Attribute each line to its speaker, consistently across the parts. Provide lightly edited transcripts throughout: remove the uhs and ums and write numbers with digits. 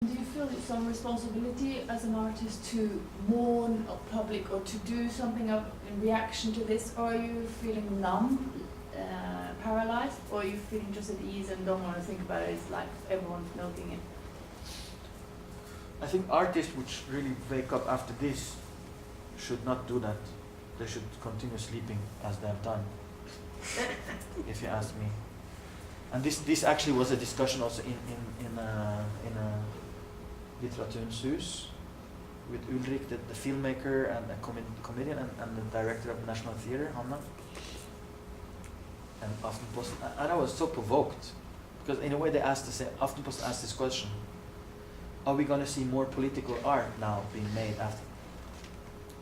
Speaker 1: do you feel some responsibility as an artist to warn a public or to do something in reaction to this, or are you feeling numb, paralyzed, or are you feeling just at ease and don't want to think about it? It's like everyone's milking it.
Speaker 2: I think artists which really wake up after this should not do that. They should continue sleeping as they have done, if you ask me. And this actually was a discussion also in Litteraturens Hus with Ulrik, the filmmaker and the comedian and the director of National Theatre, Hanna, and Aftenposten. And I was so provoked because in a way Aftenposten asked this question: are we going to see more political art now being made after?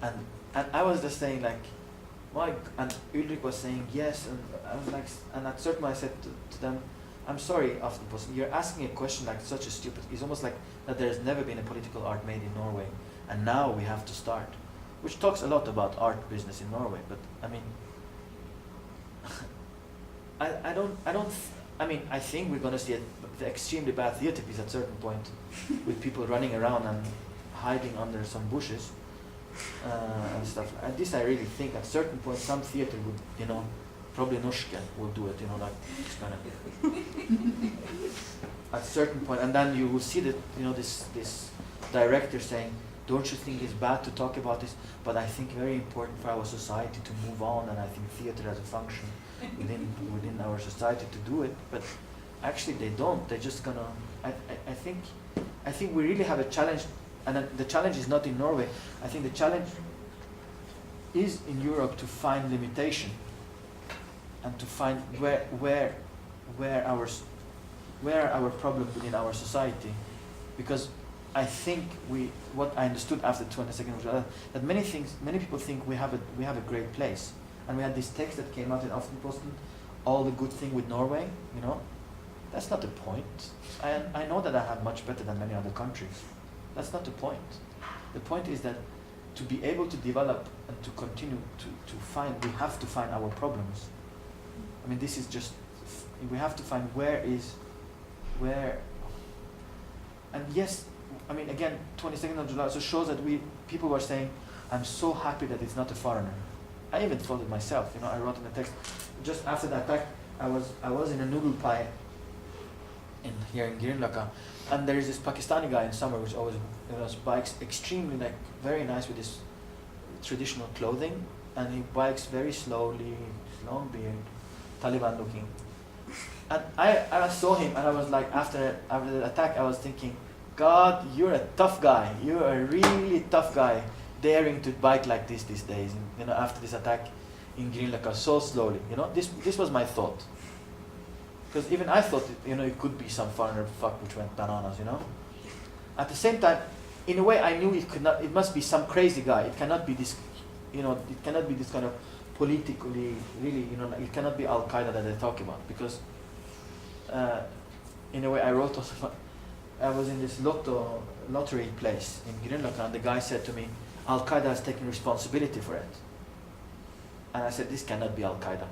Speaker 2: And I was just saying like, why? And Ulrik was saying yes, and I was like, and at certain point I said to them, I'm sorry, Aftenposten, you're asking a question like such a stupid. It's almost like that there's never been a political art made in Norway, and now we have to start, which talks a lot about art business in Norway. But I mean, I think we're going to see the extremely bad theater piece at a certain point, with people running around and hiding under some bushes and stuff. And this I really think at a certain point some theater would, probably Norske will do it, like this kind of. At a certain point, and then you will see that, this director saying, don't you think it's bad to talk about this? But I think very important for our society to move on, and I think theater has a function within our society to do it. But actually they don't. They're just gonna. I think we really have a challenge, and the challenge is not in Norway. I think the challenge is in Europe to find limitation and to find where are our problems within our society, because I think what I understood after the 22nd of July, that many people think we have a great place, and we had this text that came out in Aftenposten, all the good thing with Norway, that's not the point. I know that I have much better than many other countries. That's not the point. The point is that to be able to develop and to continue to find, we have to find our problems. I mean, this is just, we have to find where, and yes, I mean, again, 22nd of July also shows that people were saying, I'm so happy that it's not a foreigner. I even thought it myself, I wrote in the text, just after the attack, I was in a noodle pie here in Grünerløkka, and there is this Pakistani guy in summer which always bikes extremely, very nice with his traditional clothing, and he bikes very slowly, long beard, Taliban looking. And I saw him, and I was like, after the attack, I was thinking, God, you're a tough guy. You're a really tough guy, daring to bike like this these days. And, after this attack in Grünerløkka, so slowly. This was my thought. Because even I thought, it could be some foreigner fuck which went bananas. At the same time, in a way, I knew it could not. It must be some crazy guy. It cannot be this. It cannot be this kind of politically, really. It cannot be Al Qaeda that they talk about, because. In a way, I wrote also about, I was in this lottery place in Grünerløkka, and the guy said to me, Al Qaeda has taken responsibility for it. And I said, this cannot be Al Qaeda.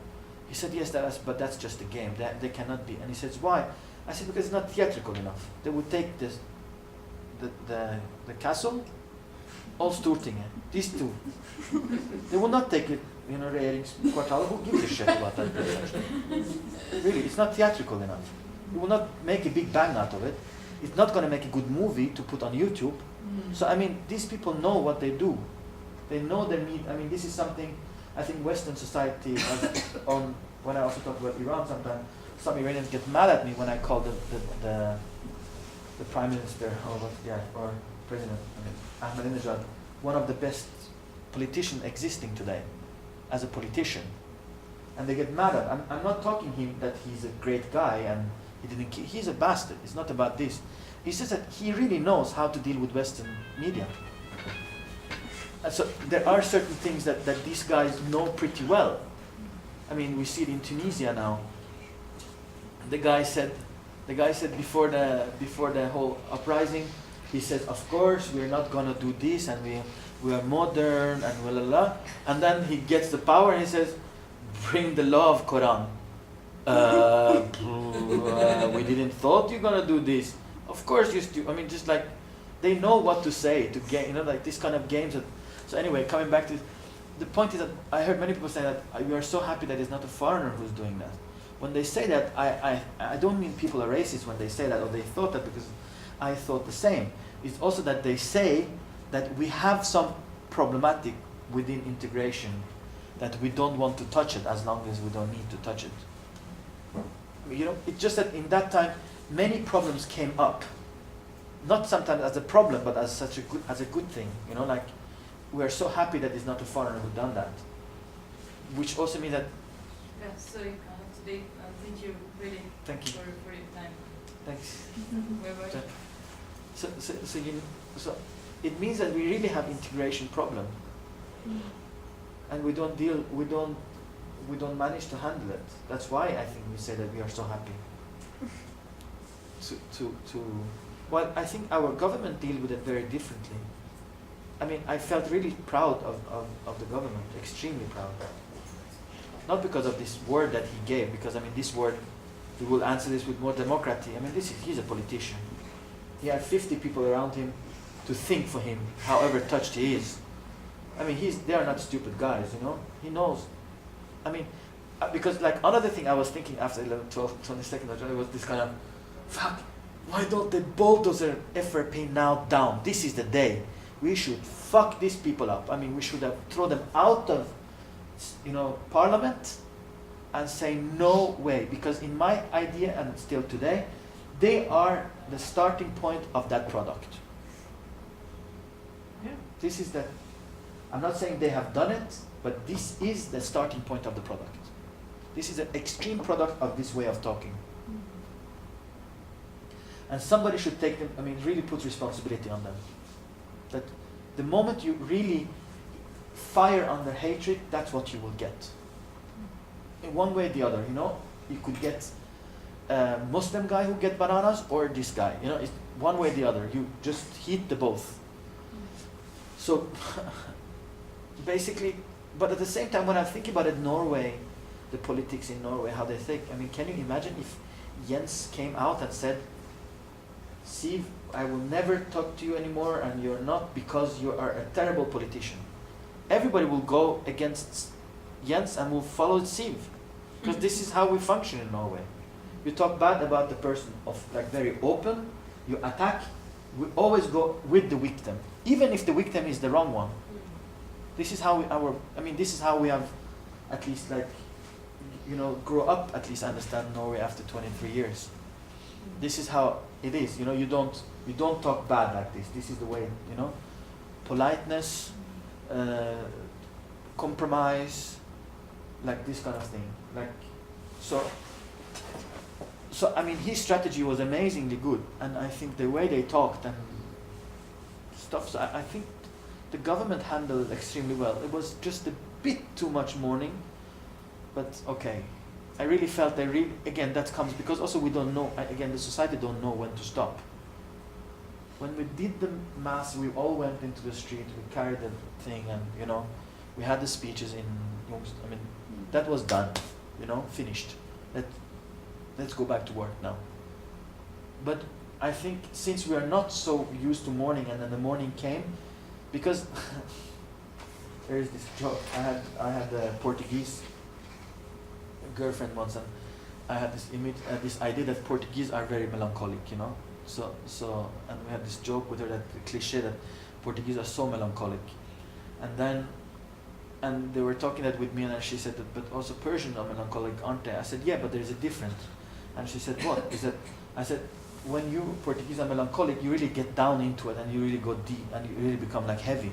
Speaker 2: He said, yes, but that's just a game. They cannot be. And he says, why? I said, because it's not theatrical enough. They would take the castle, all Stortinget, these two. They will not take it, regjeringskvartalet. Who gives a shit about that place, actually? Really, it's not theatrical enough. You will not make a big bang out of it. It's not going to make a good movie to put on YouTube. So, I mean, these people know what they do. They know their need. I mean, this is something I think Western society has on. When I also talk about Iran sometimes, some Iranians get mad at me when I call the Prime Minister or President, Ahmadinejad, one of the best politicians existing today, as a politician. And they get mad at. I'm not talking him that he's a great guy and he's a bastard. It's not about this. It's just that he really knows how to deal with Western media. And so there are certain things that these guys know pretty well. I mean, we see it in Tunisia now. The guy said before the whole uprising, he said, of course we're not gonna do this, and we are modern and blah blah blah. And then he gets the power and he says, bring the law of Quran. We didn't thought you're gonna do this. of course, I mean, just like they know what to say to game, like this kind of games. So anyway, coming back to the point is that I heard many people say that we are so happy that it's not a foreigner who's doing that. When they say that, I don't mean people are racist when they say that or they thought that, because I thought the same. It's also that they say that we have some problematic within integration, that we don't want to touch it as long as we don't need to touch it. It's just that in that time, many problems came up. Not sometimes as a problem, but as a good thing. Like we are so happy that it's not a foreigner who done that. Which also means that.
Speaker 3: Yeah, sorry, today, thank you really for your time.
Speaker 2: Thanks.
Speaker 3: Bye-bye.
Speaker 2: So it means that we really have integration problem, and we don't manage to handle it. That's why I think we say that we are so happy. Well, I think our government deal with it very differently. I mean, I felt really proud of the government, extremely proud. Not because of this word that he gave, because I mean this word, we will answer this with more democracy. I mean, he's a politician. He had 50 people around him to think for him, however touched he is. I mean, they are not stupid guys, He knows. I mean, because like another thing I was thinking after 11, 12, 20 seconds, it was this kind of, fuck, why don't they bulldozer FRP now down? This is the day. We should fuck these people up. I mean, we should have thrown them out of, parliament and say no way. Because in my idea, and still today, they are the starting point of that product.
Speaker 1: Yeah.
Speaker 2: This is I'm not saying they have done it, but this is the starting point of the product. This is an extreme product of this way of talking. And somebody should take them, really put responsibility on them. That the moment you really fire under hatred, that's what you will get. In one way or the other, you could get a Muslim guy who get bananas or this guy, it's one way or the other. You just hit the both. So basically, but at the same time, when I'm thinking about it, Norway, the politics in Norway, how they think, can you imagine if Jens came out and said, Siv, I will never talk to you anymore, and you're not, because you are a terrible politician. Everybody will go against Jens and will follow Siv. Because this is how we function in Norway. You talk bad about the person very open, you attack, we always go with the victim, even if the victim is the wrong one. This is how this is how we have, at least grow up, at least understand Norway after 23 years. This is how it is, you don't talk bad like this. This is the way, politeness, compromise, like this kind of thing. So his strategy was amazingly good, and I think the way they talked and stuff, so I think the government handled it extremely well. It was just a bit too much mourning, but okay. I really felt again, that comes because also we don't know, again, the society don't know when to stop. When we did the mass, we all went into the street, we carried the thing, and we had the speeches in Youngstown. That was done, finished. Let's go back to work now. But I think since we are not so used to mourning, and then the morning came, because there is this joke. I had a Portuguese girlfriend once, and I had this image, this idea that Portuguese are very melancholic, So and we had this joke with her, that cliche that Portuguese are so melancholic, and they were talking that with me, and she said that, but also Persians are melancholic, aren't they? I said, yeah, but there is a difference. And she said, what? I said, when you Portuguese are melancholic, you really get down into it, and you really go deep, and you really become heavy.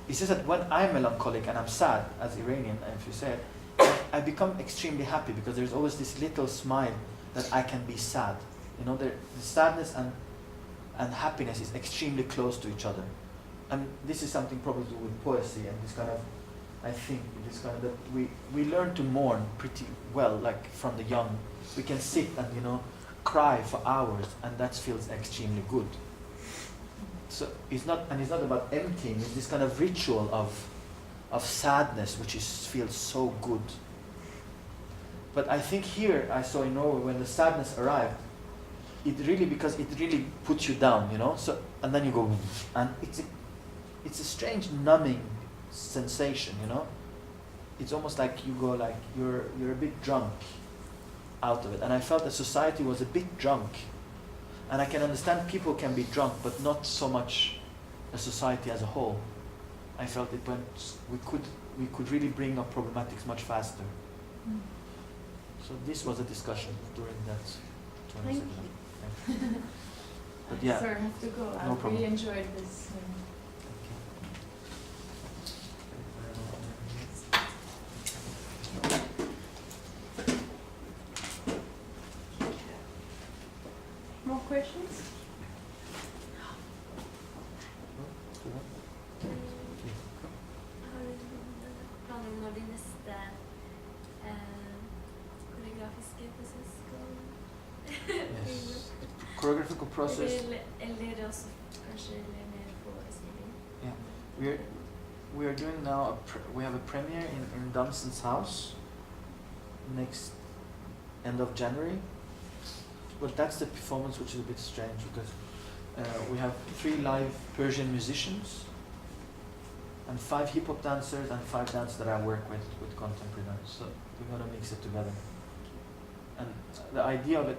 Speaker 2: He says that when I'm melancholic and I'm sad, as Iranian, if you say it, I become extremely happy, because there's always this little smile that I can be sad. The sadness and happiness is extremely close to each other. And this is something probably to do with poesy, and this kind of, I think, this kind of, that we learn to mourn pretty well, from the young. We can sit and, cry for hours, and that feels extremely good. So it's not about emptying, it's this kind of ritual of sadness, which feels so good. But I think here, I saw in Norway, when the sadness arrived, it really, because it really puts you down, you know. So and then you go, and it's a strange numbing sensation, you know. It's almost like you go like you're a bit drunk out of it. And I felt that society was a bit drunk, and I can understand people can be drunk, but not so much a society as a whole. I felt it went. We could really bring up problematics much faster.
Speaker 1: Mm.
Speaker 2: So this was a discussion during that.
Speaker 1: Thank you.
Speaker 2: But yeah.
Speaker 1: Sorry, I have to go. I
Speaker 2: No problem.
Speaker 1: really enjoyed this. More questions?
Speaker 4: Har du planer om når de neste koreografiske prosessgående?
Speaker 2: Yes. Choreographical process.
Speaker 4: Eller også kanskje mer på skriving?
Speaker 2: Yeah. We are doing now we have a premiere in Dunson's house next end of January. But that's the performance which is a bit strange because we have 3 live Persian musicians and 5 hip-hop dancers and 5 dancers that I work with contemporary dance. So we're going to mix it together. And the idea of it,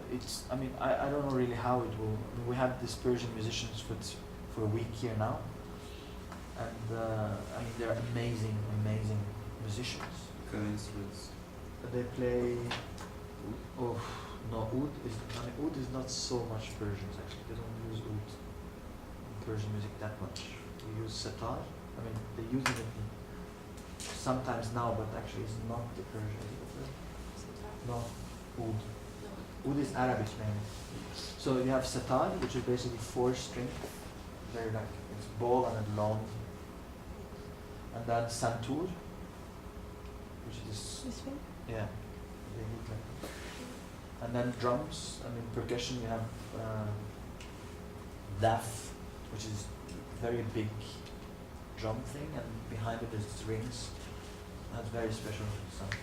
Speaker 2: I don't know really how it will. I mean, we have these Persian musicians for a week here now. And they're amazing musicians.
Speaker 5: What kind of instruments?
Speaker 2: They play, oud is not so much Persian actually. They don't use oud in Persian music that much. We use setar. I mean, they use it sometimes now, but actually it's not the Persian. No, oud. Oud is Arabic mainly. So you have setar, which is basically 4 string, very like it's ball and a long. And then santur, which is
Speaker 1: This one?
Speaker 2: yeah, they look like that. And then drums. I mean percussion. You have daf, which is very big drum thing, and behind it is strings. That's very special sound.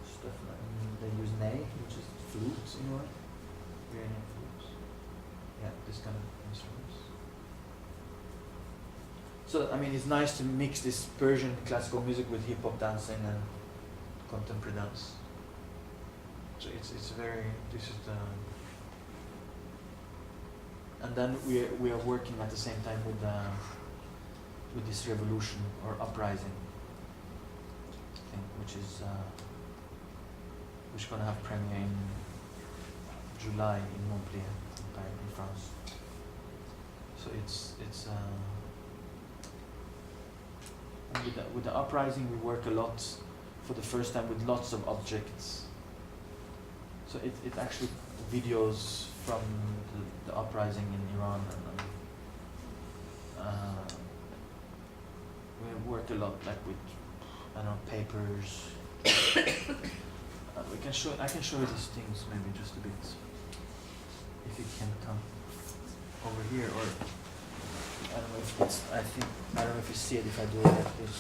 Speaker 2: Stuff. And they use ney, which is flutes, you know, Iranian flutes. Yeah, this kind of instruments. So I mean, it's nice to mix this Persian classical music with hip hop dancing and contemporary dance. So it's very. This is the. And then we are working at the same time with this revolution or uprising thing, which is gonna have premiere in July in Montpellier, in France. So it's and with the uprising we work a lot for the first time with lots of objects. So it actually videos from the uprising in Iran and we work a lot like with papers. I can show you these things maybe just a bit if you can come over here, or I don't know if it's I don't know if you see it if I do it like this.